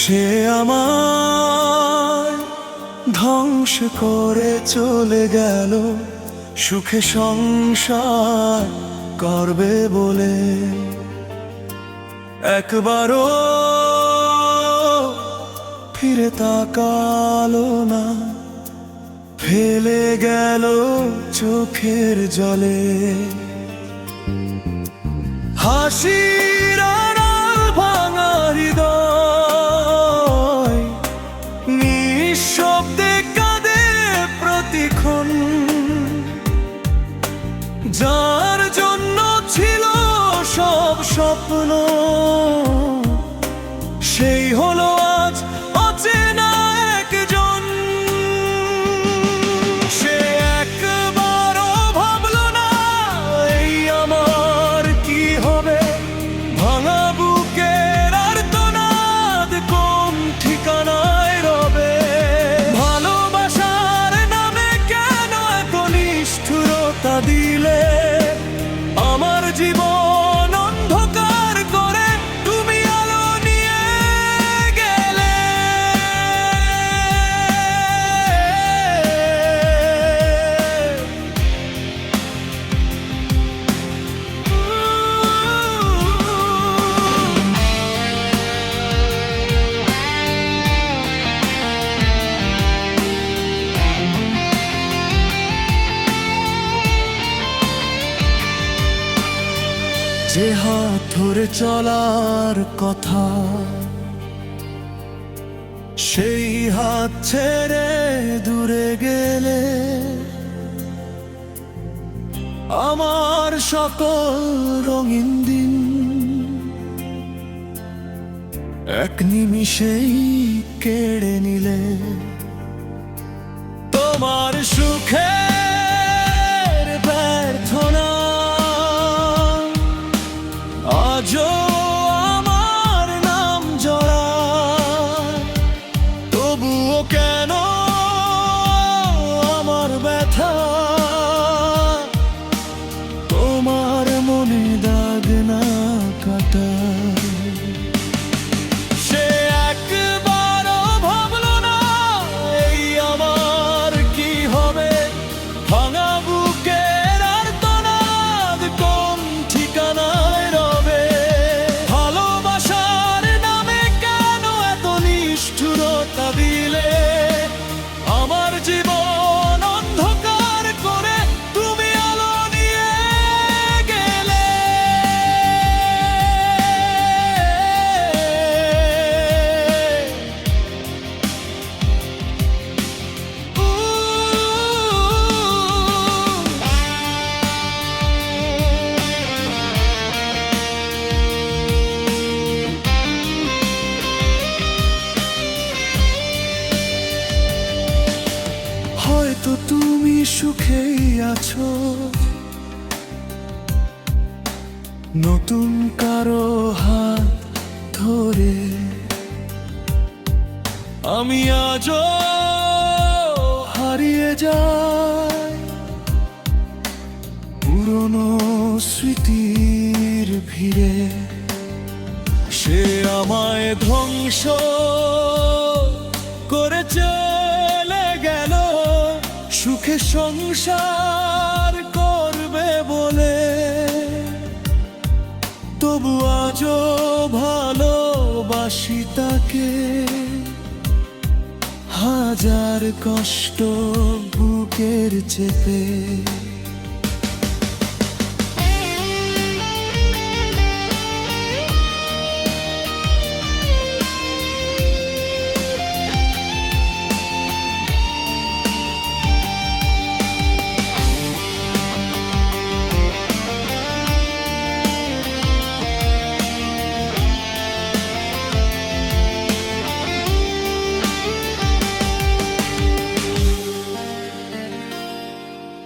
সে আমার ধ্বংস করে চলে গেল, সুখে সংসার করবে বলে একবারও ফিরে তাকালো না, ফেলে গেল চোখের জলে। হাসির আড়াল ভাঙা হৃদয় নিঃশব্দে কাঁদে প্রতিক্ষণ, যার জন্য ছিল সব স্বপ্ন সেই হলো আজ অচেনা একজন। সে একবারও ভাবলো না এই আমার কি হবে, ভাঙা বুকের আর্তনাদ কোন ঠিকানায় রবে। ভালোবাসার নামে কেন এত নিষ্ঠুরতা দিলে, আমার জীবন অন্ধকার করে তুমি আলো নিয়ে গেলে। যে হাত ধরে চলার কথা, সেই হাত ছেড়ে দূরে গেলে আমার সকল রঙিন দিন এক নিমিষেই কেড়ে নিলে। তোমার সুখের প্রার্থনা আজও আমার নাম জড়া, তবুও কেন আমার ব্যথা তোমার মনে দাগ না কাটা। সে একবারও ভাবলো না এই আমার কি হবে, ভাঙা বুকের আর্তনাদ কোন ঠিকানায় রবে। ভালোবাসার নামে কেন এত নিষ্ঠুরতা দিলে, আমার জীবন অন্ধকার করে তুমি আলো নিয়ে গেলে। হয়তো তুমি সুখেই আছো, নতুন কারো হাত ধরে। আমি আজও হারিয়ে যাই পুরনো স্মৃতির ভিড়ে। সে আমায় ধ্বংস করে চলে গেল, সুখে সংসার করবে বলে। তবু আজও ভালোবাসি তাকে, হাজার কষ্ট বুকের চেপে।